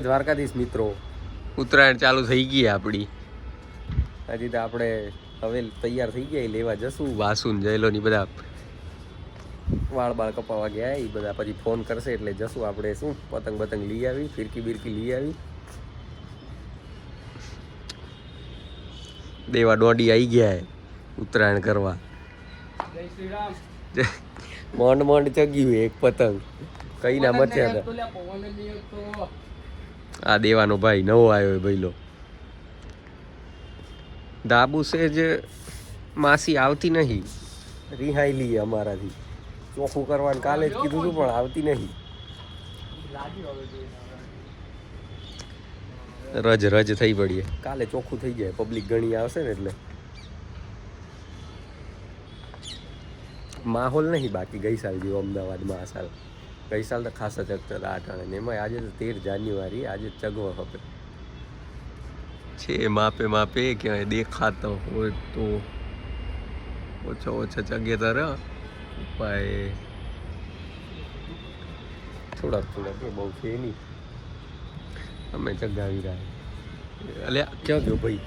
દ્વારકાધીશ મિત્રો, ઉત્તરાયણ ચાલુ થઈ ગઈ આપણી. હજી તો આપણે હવે તૈયાર થઈ ગયા લેવા જશું. વાસુન જયલોની બધા વાળ બાળ કપાવા ગયા એ બધા પછી ફોન કરશે એટલે જશું આપણે. શું પતંગ બતંગ લઈ આવી, ફિરકી બિરકી લઈ આવી. દેવા દોડી આવી ગયા ઉત્તરાયણ કરવા. જય શ્રી રામ. મોંડ મોંડ ચગ્યું એક પતંગ કઈ ના મથ્યા હતા. આ દેવાનો ભાઈ નવો આવ્યો ભઈલો. દાબુ છે જ માસી આવતી નહીં. રિહાઈ લઈએ અમારાથી ચોખ્ખું કરવાનું કાલે જ કીધું હતું પણ આવતી નહીં. રજ રજ થઈ પડીએ. કાલે ચોખ્ખું થઈ જાય, પબ્લિક ઘણી આવશે ને એટલે માહોલ નહીં બાકી ગઈ સાલ જેવો અમદાવાદમાં. આ સાલ ગઈ સાલ તો ખાસા ચગતા હતા આટાણે ને એમાં આજે તો 13 જાન્યુઆરી આજે ચગવો હવે છે. માપે માપે ક્યાંય દેખાતો હોય તો ઓછા ઓછા ચગે તારા ઉપાય થોડાક થોડાક બહુ છે નહીં. અમે ચગાવી રહ્યા. અલ્યા ક્યાં ગયો ભાઈ?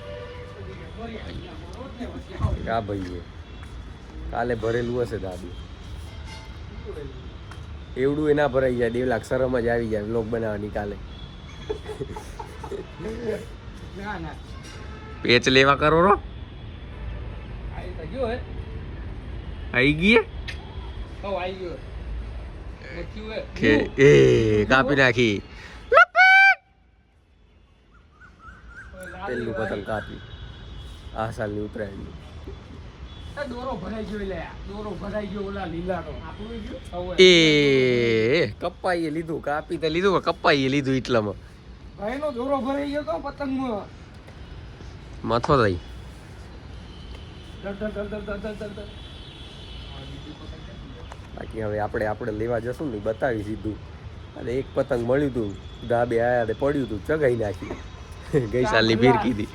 આ ભાઈ કાલે ભરેલું હશે દાદુ. એવડું એના ભરાઈ જાય 2 લાખ શરમ જ આવી જાય વ્લોગ બનાવવાની કાલે. પેચ લેવા કરો રો આઈ ગઈ કે એ કાપી નાખી. પેલું પતંગ કાપી આ સાલની ઉત્તરાયણની. એ કપાઈએ લીધું, કાપી તો લીધું કપાઈએ લીધું એટલામાં ભાઈનો દોરો ભરાઈ ગયો તો પતંગમાં માથો થઈ. બાકી હવે આપણે લેવા જશું ને બતાવી સીધું. અને એક પતંગ મળ્યું હતું ધાબે આયા પડ્યું હતું ચગાઈ નાખી. ગઈ સાલની ફિરકી હતી.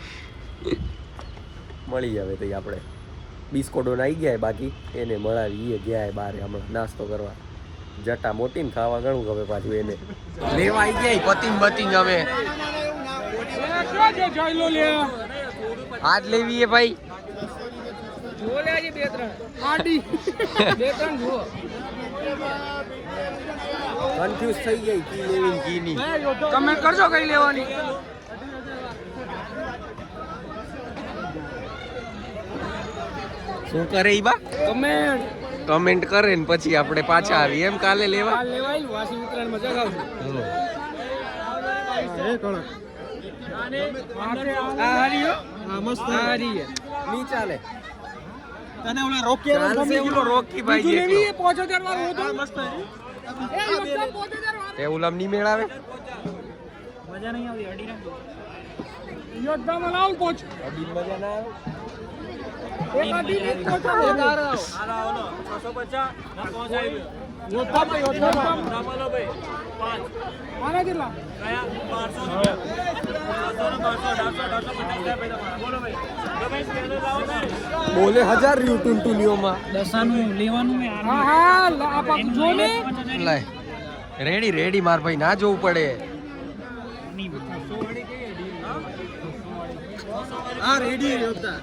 મળી આવે તો આપણે બિસ્કોટો આવી ગયા બાકી એને મળાવી. એ ગયા બારે હમણાં નાસ્તો કરવા. જટા મોટી ને ખાવા ઘણું ગમે પાછું એને. લેવા આવી ગયા પતિંગ બતિંગ હવે આજ લેવી ભાઈ. કન્ફ્યુઝ થઈ ગઈ કી લેવી કી નહીં. કમેન્ટ કરજો કઈ લેવાની. શું કરે ઈ બા? કમેન્ટ કરે ને પછી આપણે પાછા આવી એમ કાલે લેવા. નહીં ચાલે. રોકી ભાઈ તે ઉલામ નહીં મેળાવે. મજા નહીં આવતી અડી નાખો. યોદ્ધામાં લાવ પોચ. અડી મજા ના આવે. એક અડી ને પોચો વધારે આવો. આલા ઓલો 650 ના પહોંચાઈ ગયો. યોદ્ધામાં બોલો ભાઈ 5 મારા કેટલા કયા 500 બોલે 1000 રહ્યું ટુનટુનીઓમાં. દસાનું લેવાનું મે. હા હા આ જો ને લાય રેડી રેડી માર ભાઈ ના જોવું પડે. આ રેડી યોદ્ધા.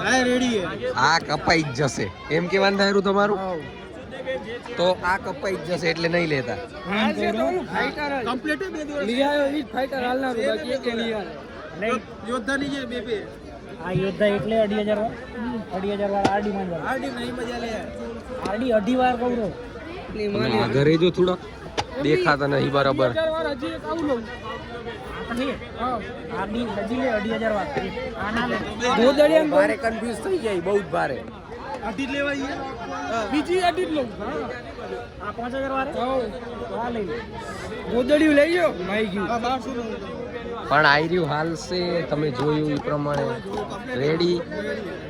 આ રેડી આ કપાઈ જ જશે એમ કેવાનું થાય તમારું. તો આ કપાઈ જ જશે એટલે નહીં લેતા. ફાઈટર કમ્પ્લીટ બે દિવસ લઈ આવ્યો ઈ ફાઈટર હાલના બાકી એક લઈ આવ્યો નહીં. યોદ્ધા ની જે બે આ યોદ્ધા એટલે 28000 વાર આરડી માં આરડી નહીં મજા લે. આરડી 2.5 વાર કહું તો ઘરે જો થોડા દેખાતા નહીં બરાબર. હજી એક આવું લઉં આરડી હજી લે 28000 વાર આ ના લે. ગોદડિયા ભારે કન્ફ્યુઝ થઈ જાય બહુ જ ભારે. અઢી લેવાય બીજી અઢી જ લઉં. આ 5000 વાર હા લઈ ગોદડિયું લઈ ગયો માઈ ગયું 1200 પણ આઈ રહ્યું હાલ છે તમે જોયું એ પ્રમાણે રેડી.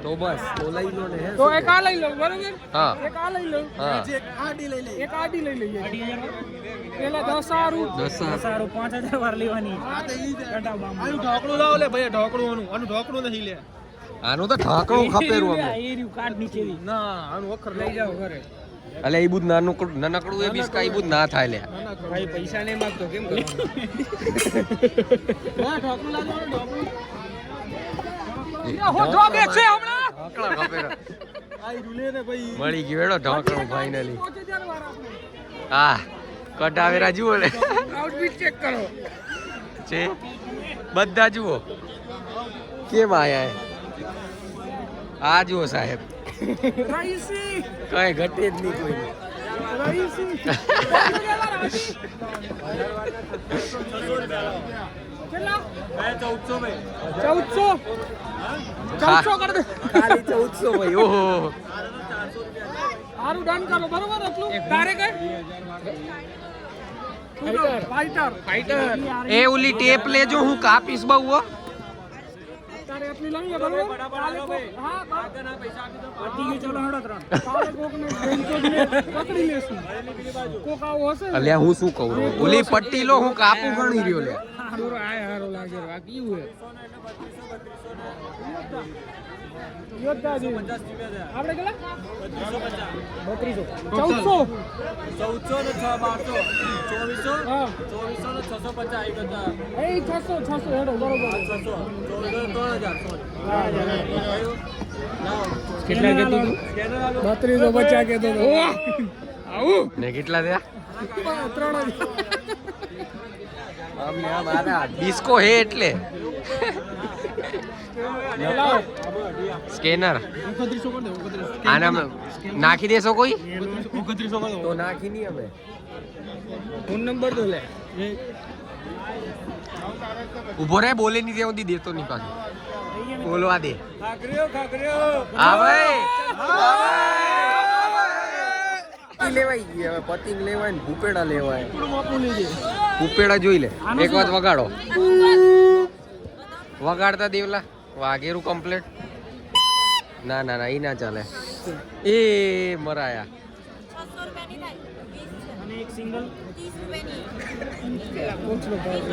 તો બસ તો લઈ લો ને. તો એક આ લઈ લઉં બરોબર. હા એક આ લઈ લઉં. હા એક આડી લઈ લઈએ. એક આડી લઈ લઈએ 28000 પેલા 10 સારું 5000 વાર લેવાની. આ તો ઈ આનું ઢોકળું લાવ લે ભાઈ. ઢોકળું આનું ઢોકળું નહીં લે. આનું તો ઢાંકણું ખપેરું અમે. એ રહ્યું કાર્ડ નીચે ના આનું અખર લઈ જાવ ઘરે. અલે એ બધું નાનકડું એ બીસ કાઈ બધું ના થાય લે ભાઈ પૈસા નહીં માંગતો કેમ કરો ના ઢોકળું લાગો ઢોકળું હો ઢોક એક છે હમણાં ઢોકળા ખપેરા આઈ રૂલે ને ભાઈ મળી ગયો એડો ઢોકળું ફાઇનલી હા કટાવેરા જુઓ લે આઉટફિટ ચેક કરો છે બધા જુઓ કેમ આયા આ જુઓ સાહેબ રાઈસી કઈ ઘટે જ નહીં કોઈ રાઈસી કેટલા 1400 કર દે ખાલી 1400 ભાઈ ઓહો સારું ડન કરો બરોબર એટલું તારે કઈ ફાઈટર એ ઓલી ટેપ લેજો હું કાપીશ બહુ હો તારે એટલી લઈએ બરોબર હા આગળના પૈસા આપી દો પતી ગયું ચલો હડો 3 કાલે કોકને બેંકોને પકડી લેશું કોક આવો હશે અલ્યા હું શું કહું ઓલી પટ્ટી લો હું કાપું ગણી રહ્યો લે હારો આય હારો લાગે આ કયું હે યોદ્ધાજી આપણે કેટલા 3250 1400 ને 6 1200 2400 હા 2400 ને 650 એ 600 હેડો બરોબર 600 કેટલા કીધું તું 3250 કીધું ઓ આવું ને કેટલા થયા 3 અમને આ મારા ડિસ્કો હે એટલે સ્કેનર 2900 કર દે 2900 આના નાખી દેશો કોઈ 2900 કર તો નાખી નહીં અમે ફોન નંબર તો લે ઉભો રે બોલે નહીં ત્યાં સુધી દેતો નહીં પાછું બોલવા દે ખાકરીઓ હા ભાઈ પતિ લેવાઈ ગઈ હવે પતિંગ લેવાય ને ભૂપેડા લેવાય મોકું લેજે ઉપેડા જોઈ લે એક વાત વગાડો વગાડતા દેવલા વાઘેરું કમ્પ્લીટ ના ના ના ઈ ના ચાલે એ મરાયા 600 રૂપિયાની થાય અને એક સિંગલ 30 રૂપિયાની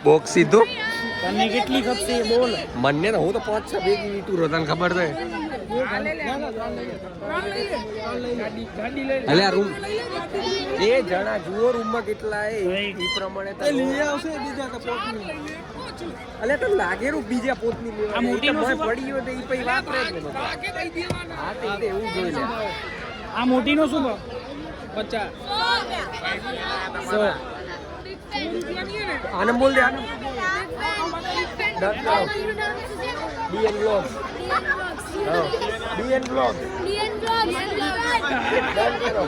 બોક્સ સીધું તને કેટલી ખપશે બોલ મને તો હું તો 5-6 ભેગી વીટું રહ્યો તને ખબર છે ગાડી લઈ અલે આ રૂમ એ જણા જુઓ રૂમમાં કેટલા એ પ્રમાણે તો લઈ આવશે બીજા કે પોતની અલે તો લાગેરું બીજા પોતની આ લેવા મોટીનો શું પડી હોય તો ઈ પછી વાપરે જ ને બધા. હા તો ઈ તો એવું જોઈ લે આ મોટીનો શું ભાવ 50 આને બોલ દે આને DN blogs DN blogs done કરો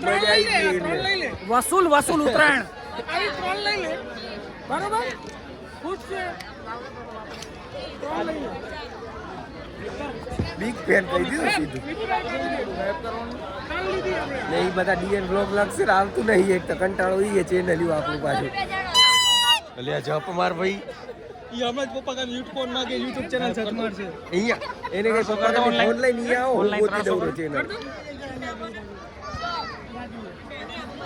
મજા આવી ગઈ એટલે. વસૂલ ઉત્તરાયણ આવી 3 લઈ લે બરોબર ખુશ છે 3 લઈ લે બિગ ફેન કહી દીધું સીધું ને એ બધા ડીએન બ્લોગ લાગશે ને આવતું નહીં એક તો કંટાળો ઈ ચેનલ આપણું પાછું અલે આ જપ માર ભાઈ ઈ હમણાં જ પપ્પા કાને યુટ્યુબ નાખે યુટ્યુબ ચેનલ સર્ચ મારશે અહીંયા એને કઈ પપ્પા તમે ફોન લઈને ઈ આવો હું ગોતી દઉં ચેનલ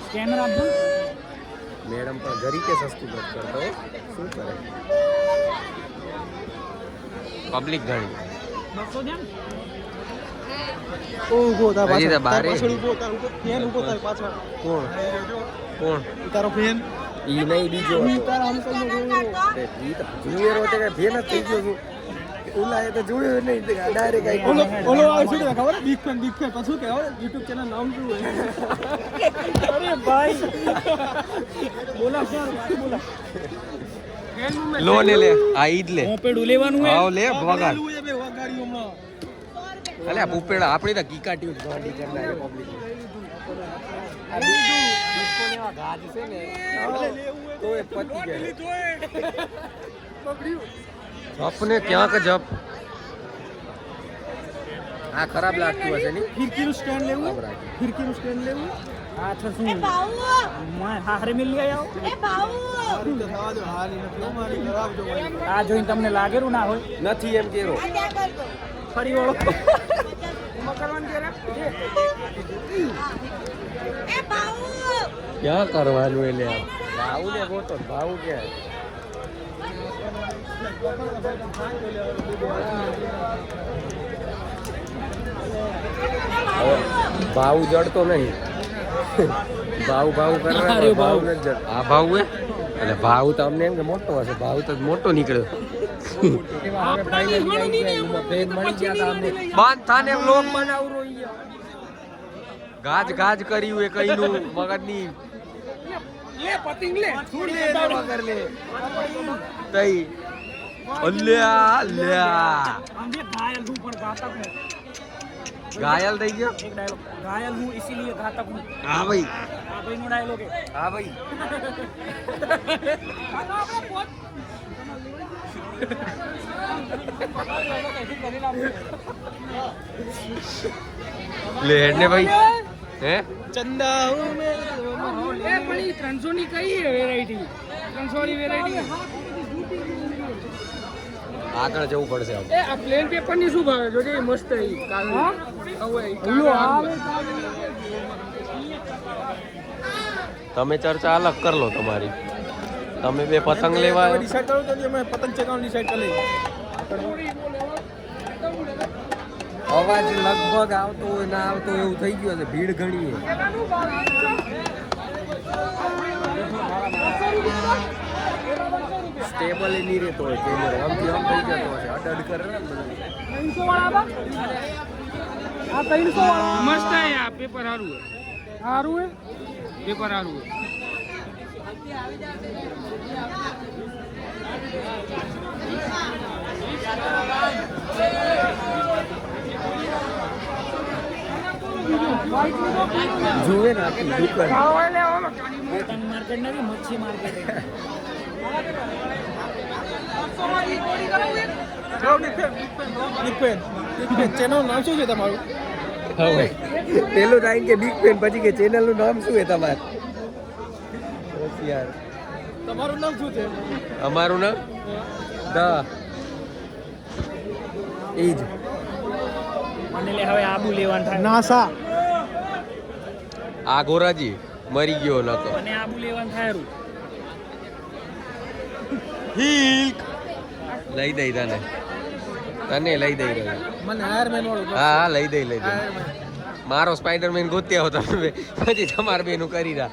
સ્કેનર આપજો મેડમ પણ ઘરી કે સસ્તું મત કરતો હો. શું કરે પબ્લિક ઘણી 200 જેમ હજી તો બારે ફેન ઉભો થાય પાછળ કોણ તારો ફેન ઈ નહીં બીજો હતો. તારા અંકલ નો ઈ તો જુનિયર હતો કે ફેન જ થઈ ગયો છું ઓલા એ તો જોયું નહીં ડાયરેક્ટ આવી ઓલો આવે શું કે ખબર બિગ ફેન પછી કે YouTube ચેનલ નામ શું હોય અરે ભાઈ બોલા સર બોલા લો ને લે આ ઈદ લે મોપેડું લેવાનું આવ લે વગાડ હે બે વગાડ્યું હમણાં અલે આ ભૂપેડા આપણી તો કીકાટી ગાડી કરનાર પબ્લિક આ ડિસ્કો ને આ ગાજ છે ને તો એ પતી ગયા જપને ક્યાં કે જપ આ ખરાબ લાગતું હશે નહીં ફિરકીનું સ્ટેન્ડ લેવું ખરાબ રાખી. ફિરકીનું સ્ટેન્ડ લેવું હા તો શું એ ભાઉ માં હારે મિલ આવો એ ભાઉ આ જોઈને તમને લાગેરું ના હોય નથી એમ કેરો આ ત્યાં કર દો ફરી વળો એમાં કરવાનું કે એ ભાઉ ક્યાં કરવાનું એટલે ભાવ ને ગોતો ભાવ ક્યાં હવે ભાવ જડતો નહીં. ભાવ કરે ભાવ નથી જડતો. આ ભાવ હે એટલે ભાવ તો અમને એમ કે મોટો હશે. ભાવ તો મોટો નીકળ્યો. બાંધ થાને વ્લોગ બનાવરો ગાજ ગાજ કર્યું એ કઈનું મગજની તઈ અલ્યા અલ્યા घायल થઈ ગયો एक डायलॉग घायल हूँ इसीलिए घातक हूँ હા ભાઈ भाई नो डायलॉग है હા ભાઈ ले हेड ने भाई હે चंदा हूँ मैं ए बड़ी 300 ની કઈ વેરાયટી 300 ની વેરાયટી આગળ જવું પડશે હવે એ આ પ્લેન પેપર ની શું ભાવે જોજે મસ્ત છે કાલ આવે તમે ચર્ચા અલગ કર લો તમારી તમે બે પતંગ લેવા આવ્યો? ડિસાઈડ કરો તો અમે પતંગ ચગાવવાનું ડિસાઈડ કરી લઈએ અવાજ લગભગ આવતો હોય ના આવતો હોય એવું થઈ ગયું છે. ભીડ ઘણી છે. સ્ટેબલ નહીં રહેતો હોય કેમેરો. આમથી આમ થઈ જતો હશે. અડડ કરે ને બધું. 300 વાળા આ 300 વાળા મસ્ત છે આ પેપર હારું હે પેપર હારું હે જોવે ને આખી દુકાન. માર્કેટ નથી મચ્છી માર્કેટ ચેનલ નામ શું છે તમારું હવે પેલું ટાઈમ કે બિગ પેન પછી કે ચેનલનું નામ શું છે તમારે? યાર તમારું નામ શું છે અમારું નામ દા એ જ મને લે હવે આબુ લેવાનું થાય નાસા આ ગોરાજી મરી ગયો નતો મને આબુ લેવાનું થાય રૂ હિલ્ક લઈ દઈ તને લઈ દઈ રહ્યો મને આયરમેન વાળું હા હા લઈ દઈ મારો સ્પાઈડરમેન ગોત્યા હો તમે પછી તમારા બેનું કરી રહ્યા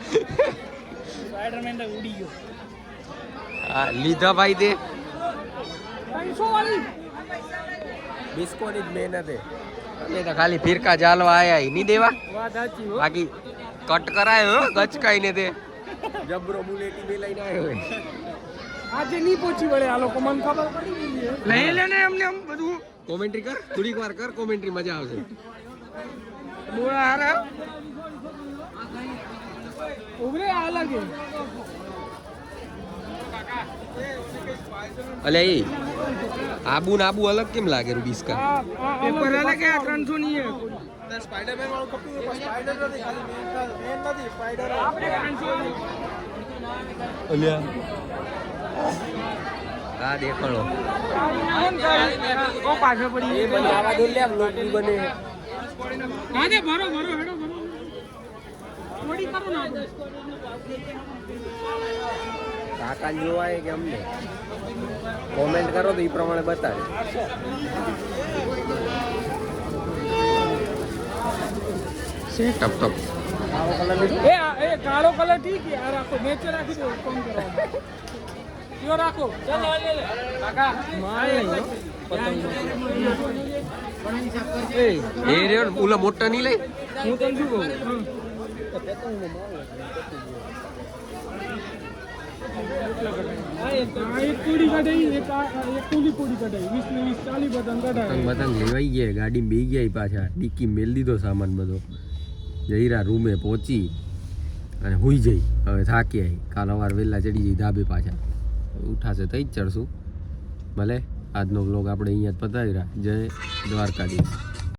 સ્પાઈડરમેન તો ઉડી ગયો હા લીધા ભાઈ દે 300 વાળી બિસ્કોની જ મહેનત છે. અમે તો ખાલી ફિરકા જાલવા આયા નહીં દેવા વાત સાચી હો બાકી કટ કરાયો હો, ગચકાઈને તે જબરો બુલેટી બે લઈને આવ્યો હોય. આજે નહીં પહોંચી વળે આ લોકો મને ખબર પડી ગઈ છે લઈ લે ને અમને આમ બધું કોમેન્ટ્રી કર થોડીક વાર કર કોમેન્ટ્રી મજા આવશે બોલા હારા ઉભરે આ લાગે અલે એ આબુ ને આબુ અલગ કેમ લાગે રૂબિસ્કા પેપર અલગ આ 300 ની છે સ્પાઈડરમેન વાળું કપડું સ્પાઈડર નથી ખાલી મેન નથી સ્પાઈડર આપણે 300 અલ્યા આ દેખાણો ઓ પાછળ પડી એ મને આવા દો લે આમ લોટની બને. ના દે ભરો હેડો ભરો થોડી કરો ના કાકા જોવાય કે અમને કોમેન્ટ કરો તો એ પ્રમાણે બતાવે. ટપ ટપ આવો કલર લીધો. એ કાળો કલર ઠીક છે આ રાખો મેચ રાખી દો કોમ કરો યો રાખો ચાલ લે કાકા મારે એ રહ્યો ને ઓલા મોટા નહીં લઈ હું તને શું કહું એક પૂરી કઢાઈ એક પૂરી કઢાઈ 20 ને 20 40 બટન કઢાઈ પતંગ લેવાઈ ગયા. ગાડી બેસી ગયા પાછા. ડિક્કી મેલ દીધો સામાન બધો. જઈરા રૂમે પહોંચી અને હુઈ જઈ. હવે થાકી આવી. કાલ સવાર વહેલા ચડી જઈ ધાબે પાછા. ઉઠાશે થઈ જ ચડશું. ભલે આજનો વ્લોગ આપણે અહીંયા જ પતાવી રહ્યા. જય દ્વારકાધીશ.